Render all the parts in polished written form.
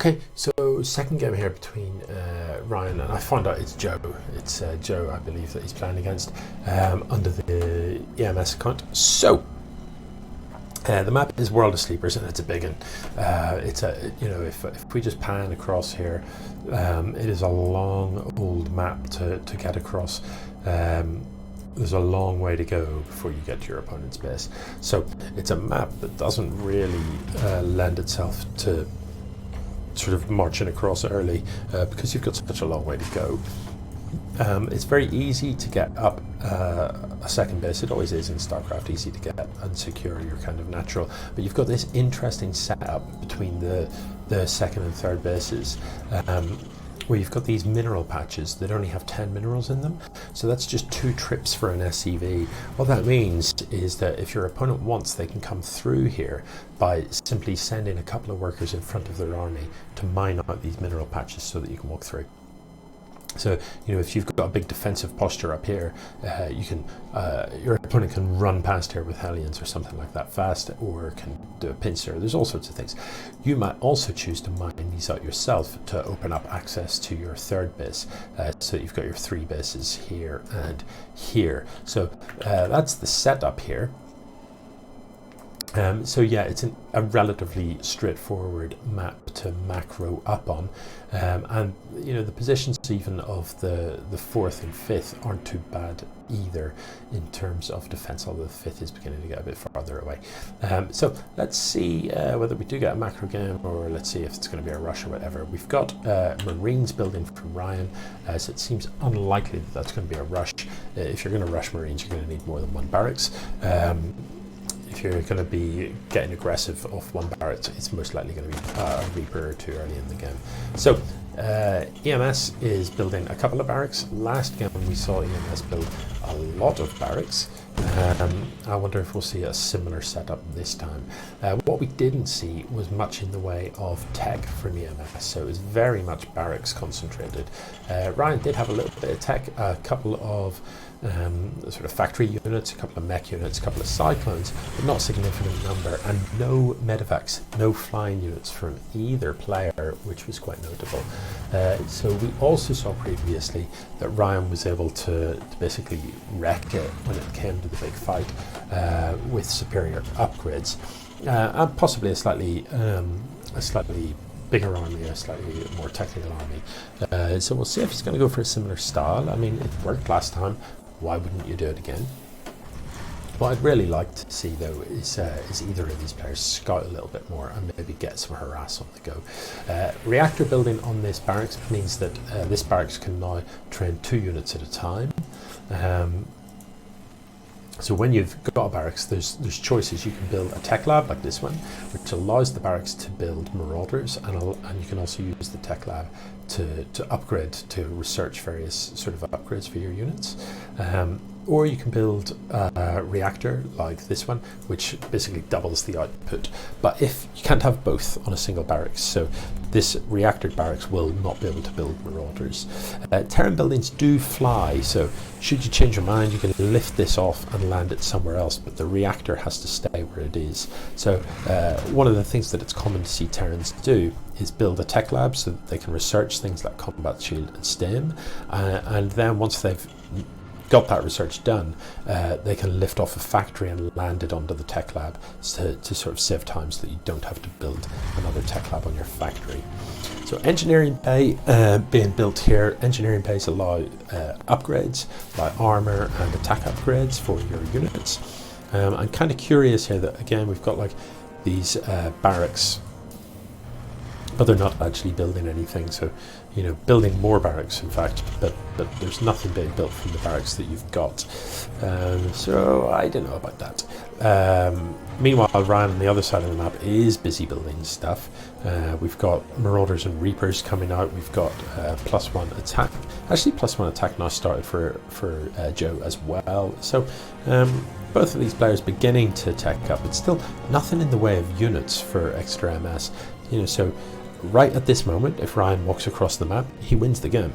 Okay, so second game here between Ryan, and I find out it's Joe. It's Joe, I believe, that he's playing against under the EMS account. So the map is World of Sleepers, and it's a big one. It's a if we just pan across here, it is a long old map to get across. There's a long way to go before you get to your opponent's base. So it's a map that doesn't really lend itself to sort of marching across early because you've got such a long way to go. It's very easy to get up a second base. It always is in StarCraft, easy to get and secure your kind of natural. But you've got this interesting setup between the second and third bases, where you've got these mineral patches that only have 10 minerals in them. So that's just 2 trips for an SCV. What that means is that if your opponent wants, they can come through here by simply sending a couple of workers in front of their army to mine out these mineral patches so that you can walk through. So, if you've got a big defensive posture up here, your opponent can run past here with Hellions or something like that fast, or can do a pincer. There's all sorts of things. You might also choose to mine these out yourself to open up access to your third base, so you've got your 3 bases here and here. So that's the setup here. So yeah, it's a relatively straightforward map to macro up on, and the positions even of the 4th and 5th aren't too bad either in terms of defense, although the 5th is beginning to get a bit farther away. So let's see whether we do get a macro game, or let's see if it's going to be a rush or whatever. We've got Marines building from Ryan, so it seems unlikely that that's going to be a rush. If you're going to rush Marines, you're going to need more than 1 barracks. If you're going to be getting aggressive off 1 barracks, it's most likely going to be a Reaper or 2 early in the game. So EMS is building a couple of barracks. Last game we saw EMS build a lot of barracks. I wonder if we'll see a similar setup this time. What we didn't see was much in the way of tech from EMS, so it was very much barracks concentrated. Ryan did have a little bit of tech, a couple of sort of factory units, a couple of mech units, a couple of cyclones, but not a significant number, and no medevacs, no flying units from either player, which was quite notable. So we also saw previously that Ryan was able to basically wreck it when it came to the big fight with superior upgrades, and possibly a slightly bigger army, a slightly more technical army. So we'll see if he's going to go for a similar style. I mean, it worked last time. Why wouldn't you do it again? What I'd really like to see, though, is either of these players scout a little bit more and maybe get some harass on the go. Reactor building on this barracks means that this barracks can now train 2 units at a time. So when you've got a barracks, there's choices. You can build a tech lab like this one, which allows the barracks to build marauders, and you can also use the tech lab to upgrade, to research various sort of upgrades for your units. Or you can build a reactor like this one, which basically doubles the output. But if you can't have both on a single barracks, so this reactor barracks will not be able to build marauders. Terran buildings do fly, so should you change your mind, you can lift this off and land it somewhere else, but the reactor has to stay where it is. So one of the things that it's common to see Terrans do is build a tech lab so that they can research things like combat shield and STEM, and then once they've got that research done, they can lift off a factory and land it onto the tech lab to sort of save time so that you don't have to build another tech lab on your factory. So engineering bay being built here. Engineering bays allow upgrades like armor and attack upgrades for your units. I'm kind of curious here that again we've got like these barracks, but they're not actually building anything. So building more barracks, in fact, but there's nothing being built from the barracks that you've got. So I don't know about that. Meanwhile, Ryan on the other side of the map is busy building stuff. We've got Marauders and Reapers coming out. We've got +1 attack. Actually, +1 attack now started for Joe as well. So both of these players beginning to tech up. It's still nothing in the way of units for extra MS. So right at this moment, if Ryan walks across the map, he wins the game.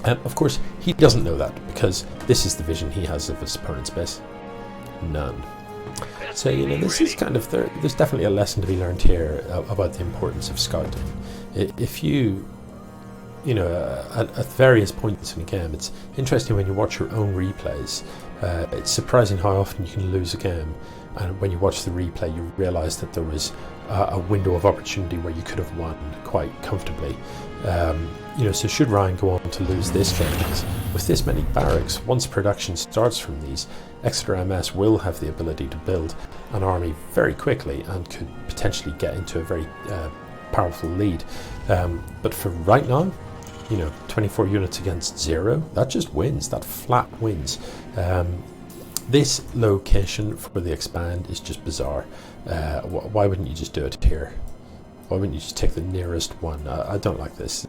Of course, he doesn't know that, because this is the vision he has of his opponent's base. None. So, you know, this is kind of, there's definitely a lesson to be learned here about the importance of scouting. If you, you know, at various points in a game, it's interesting when you watch your own replays. It's surprising how often you can lose a game, and when you watch the replay, you realise that there was a window of opportunity where you could have won quite comfortably. You know, so should Ryan go on to lose this game, with this many barracks, once production starts from these, Exeter MS will have the ability to build an army very quickly and could potentially get into a very powerful lead. But for right now, you know, 24 units against 0, that just wins, that flat wins. This location for the expand is just bizarre. Why wouldn't you just do it here? Why wouldn't you just take the nearest one? I don't like this.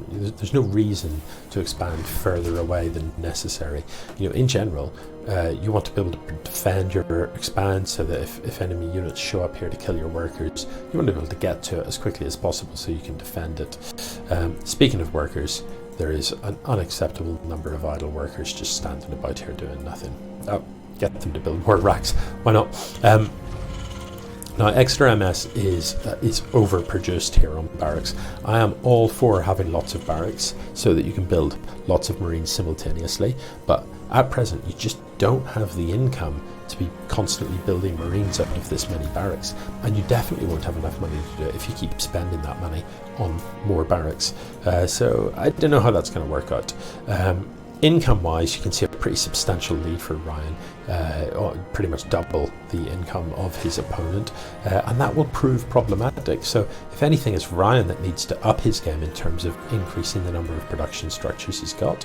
There's no reason to expand further away than necessary. You know, in general, you want to be able to defend your expand so that if enemy units show up here to kill your workers, you want to be able to get to it as quickly as possible so you can defend it. Speaking of workers, there is an unacceptable number of idle workers just standing about here doing nothing. Get them to build more racks. Why not? Now, Exeter MS is overproduced here on barracks. I am all for having lots of barracks so that you can build lots of Marines simultaneously, but at present you just don't have the income to be constantly building Marines out of this many barracks, and you definitely won't have enough money to do it if you keep spending that money on more barracks. So I don't know how that's going to work out. Income-wise, you can see a pretty substantial lead for Ryan, pretty much double the income of his opponent, and that will prove problematic. So if anything, it's Ryan that needs to up his game in terms of increasing the number of production structures he's got,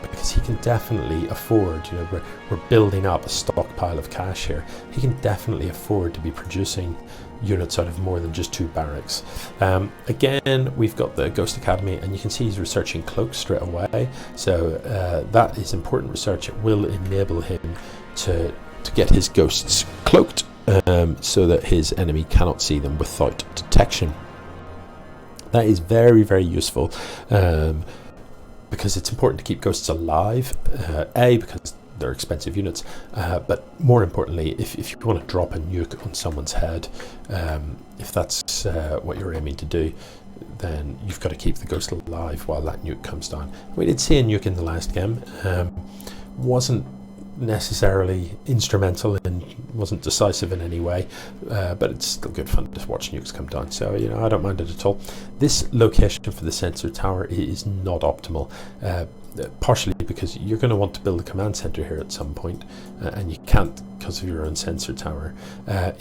because he can definitely afford, you know, we're building up a stockpile of cash here. He can definitely afford to be producing units out of more than just 2 barracks. Again, we've got the Ghost Academy, and you can see he's researching cloaks straight away, so that is important research. It will enable him to get his ghosts cloaked, so that his enemy cannot see them without detection. That is very, very useful, because it's important to keep ghosts alive, because they're expensive units, but more importantly, if you want to drop a nuke on someone's head, if that's what you're aiming to do, then you've got to keep the ghost alive while that nuke comes down. We did see a nuke in the last game. Wasn't necessarily instrumental and wasn't decisive in any way, but it's still good fun to watch nukes come down, so you know, I don't mind it at all. This location for the sensor tower is not optimal, partially because you're going to want to build a command center here at some point, and you can't because of your own sensor tower.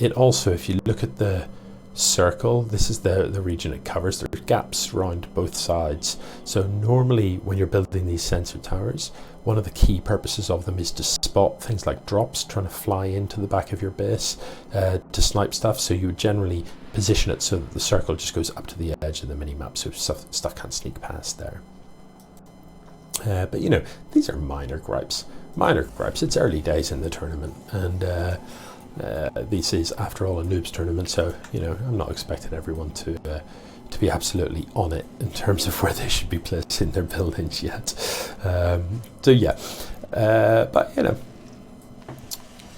It also, if you look at the circle, this is the region it covers. There's gaps around both sides, so normally when you're building these sensor towers, one of the key purposes of them is to spot things like drops trying to fly into the back of your base, to snipe stuff. So you would generally position it so that the circle just goes up to the edge of the mini-map, so stuff can't sneak past there. But you know, these are minor gripes. It's early days in the tournament, and this is, after all, a noobs tournament, so you know, I'm not expecting everyone to be absolutely on it in terms of where they should be placing their buildings yet. So yeah, but you know,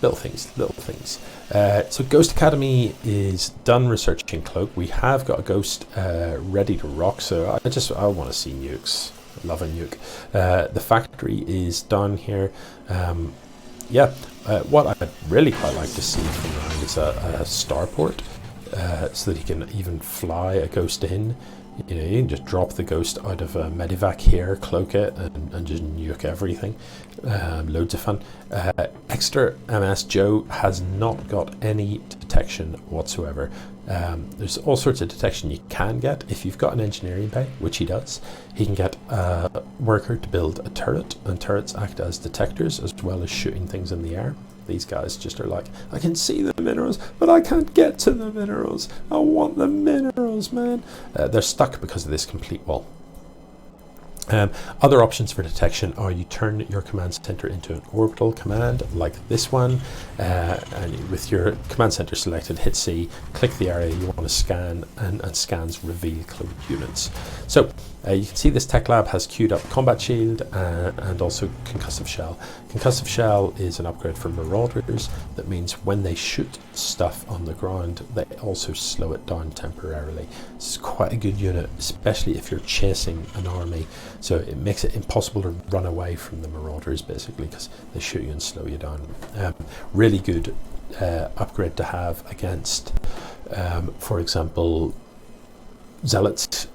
little things. So Ghost Academy is done researching cloak. We have got a ghost ready to rock, so I want to see nukes. I love a nuke. The factory is done here. What I'd really quite like to see from Ryan is a starport, so that he can even fly a ghost in. You know, you can just drop the ghost out of a medivac here, cloak it, and just nuke everything. Loads of fun. Exeter MS Joe has not got any detection whatsoever. There's all sorts of detection you can get if you've got an engineering bay, which he does. He can get a worker to build a turret, and turrets act as detectors as well as shooting things in the air. These guys just are like, I can see the minerals, but I can't get to the minerals. I want the minerals, man. They're stuck because of this complete wall. Other options for detection are you turn your command center into an orbital command like this one, and with your command center selected, hit C, click the area you want to scan, and scans reveal cloned units. So you can see this tech lab has queued up combat shield and also concussive shell. Concussive shell is an upgrade for marauders. That means when they shoot stuff on the ground, they also slow it down temporarily. It's quite a good unit, especially if you're chasing an army. So it makes it impossible to run away from the marauders, basically, because they shoot you and slow you down. Really good upgrade to have against, for example, zealots,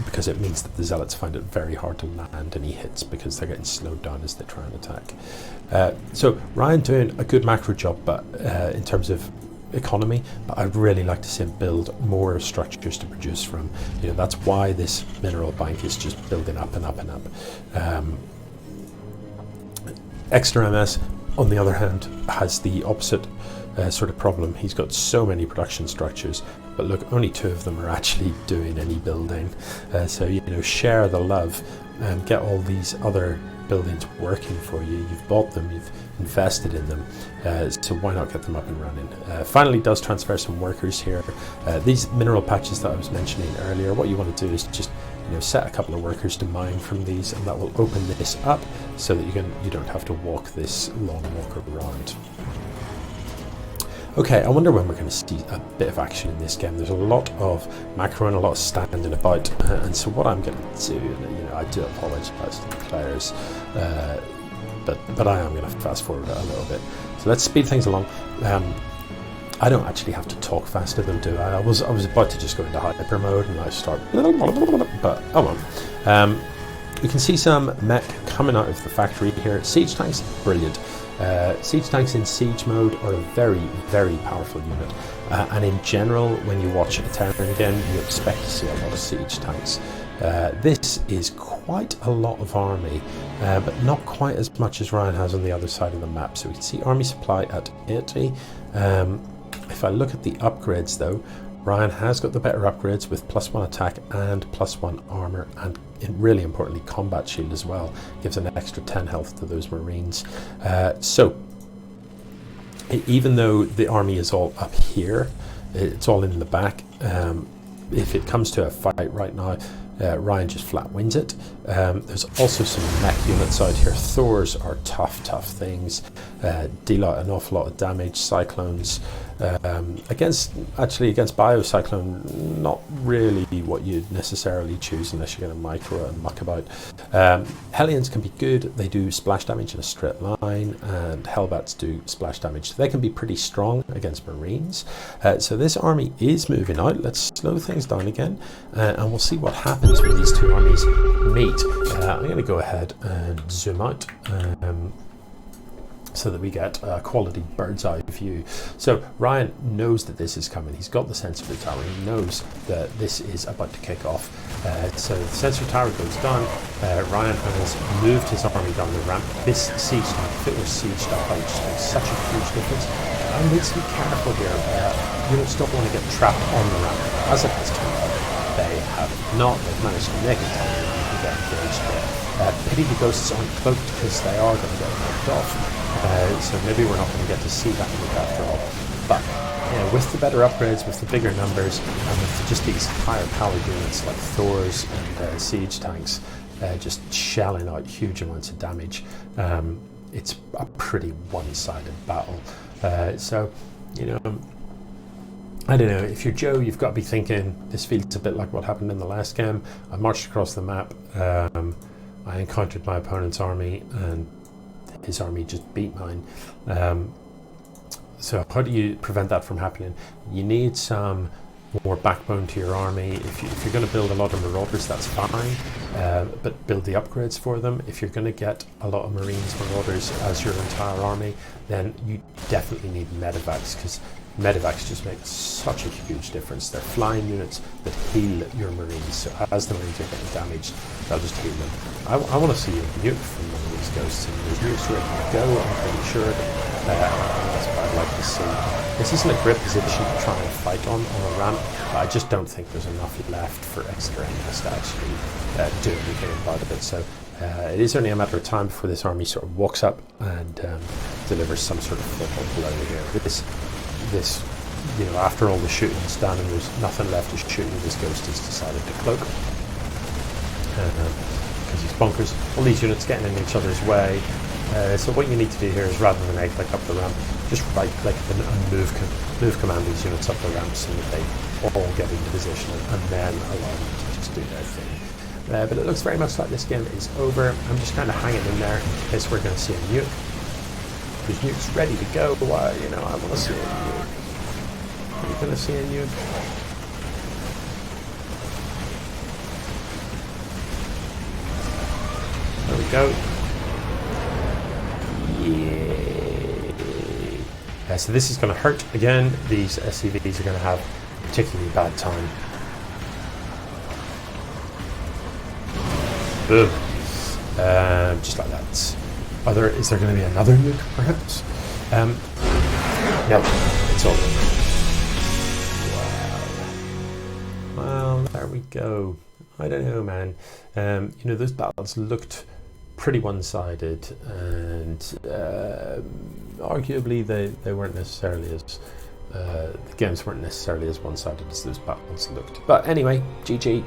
because it means that the zealots find it very hard to land any hits because they're getting slowed down as they try and attack. So Ryan doing a good macro job, but in terms of economy, but I'd really like to see him build more structures to produce from. You know, that's why this mineral bank is just building up and up and up. Extra MS, on the other hand, has the opposite sort of problem. He's got so many production structures, but look, only 2 of them are actually doing any building. So, you know, share the love and get all these other buildings working for you. You've bought them, you've invested in them, so why not get them up and running? Finally does transfer some workers here. These mineral patches that I was mentioning earlier, what you want to do is just, you know, set a couple of workers to mine from these, and that will open this up so that you don't have to walk this long walk around. Okay, I wonder when we're going to see a bit of action in this game. There's a lot of macro and a lot of standing about, and so what I'm going to do, you know, I do apologise to the players, but I am going to fast forward it a little bit. So let's speed things along. I don't actually have to talk fast to them, do I? I was about to just go into hyper mode and I start, but oh well. We can see some mech coming out of the factory here. Siege tanks, brilliant. Siege tanks in siege mode are a very, very powerful unit. And in general, when you watch a Terran game, you expect to see a lot of siege tanks. This is quite a lot of army, but not quite as much as Ryan has on the other side of the map. So we can see army supply at 80. If I look at the upgrades though, Ryan has got the better upgrades with +1 attack and +1 armor, and really importantly combat shield as well. Gives an extra 10 health to those marines. So even though the army is all up here, it's all in the back. If it comes to a fight right now, Ryan just flat wins it. There's also some mech units out here. Thors are tough things. Deal out an awful lot of damage. Cyclones against Biocyclone, not really what you'd necessarily choose unless you're going to micro and muck about. Hellions can be good. They do splash damage in a straight line, and Hellbats do splash damage. They can be pretty strong against Marines. So this army is moving out. Let's slow things down again, and we'll see what happens when these 2 armies meet. I'm going to go ahead and zoom out so that we get a quality bird's eye view. So Ryan knows that this is coming. He's got the sensor tower. He knows that this is about to kick off. So the sensor tower goes down. Ryan has moved his army down the ramp. This siege tank, if it was sieged up, it would just make such a huge difference. And we need to be careful here. Units don't want to get trapped on the ramp. As it has turned out, they have not. They've managed to make it down the ramp and get engaged there. Pity the ghosts aren't cloaked because they are going to get knocked off. So maybe we're not going to get to see that look after all. But you know, with the better upgrades, with the bigger numbers, and with just these higher powered units like Thors and siege tanks just shelling out huge amounts of damage, it's a pretty one-sided battle. So, you know, I don't know, if you're Joe, you've got to be thinking, this feels a bit like what happened in the last game. I marched across the map, I encountered my opponent's army, and his army just beat mine. So how do you prevent that from happening? You need some more backbone to your army. If you're going to build a lot of marauders, that's fine, but build the upgrades for them. If you're going to get a lot of marines, marauders as your entire army, then you definitely need medevacs, because medevacs just make such a huge difference. They're flying units that heal your marines, so as the marines are getting damaged, they'll just heal them. I want to see a nuke from one of these ghosts, and there's nukes ready to go, I'm pretty sure. That's I'd like to see. This isn't a great position to try and fight on a ramp, but I just don't think there's enough left for extraneous to actually do anything about it. So it is only a matter of time before this army sort of walks up and delivers some sort of fatal blow here. This, you know, after all the shooting's done and there's nothing left to shoot, this Ghost has decided to cloak. Because he's bonkers. All these units getting in each other's way. So what you need to do here is, rather than A click up the ramp, just right click and move command these units up the ramp so that they all get into position, and then allow them to just do their thing. But it looks very much like this game is over. I'm just kind of hanging in there in case we're going to see a nuke. There's nukes ready to go. You know, I want to see a nuke. Are you going to see a nuke? There we go. Yeah. So this is going to hurt again. These SCVs are going to have a particularly bad time. Boom. Just like that. Is there going to be another nuke, perhaps? No, it's all good. Wow. Well, there we go. I don't know, man. You know, those battles looked pretty one-sided, and arguably they weren't necessarily as the games weren't necessarily as one-sided as those battles looked. But anyway, GG.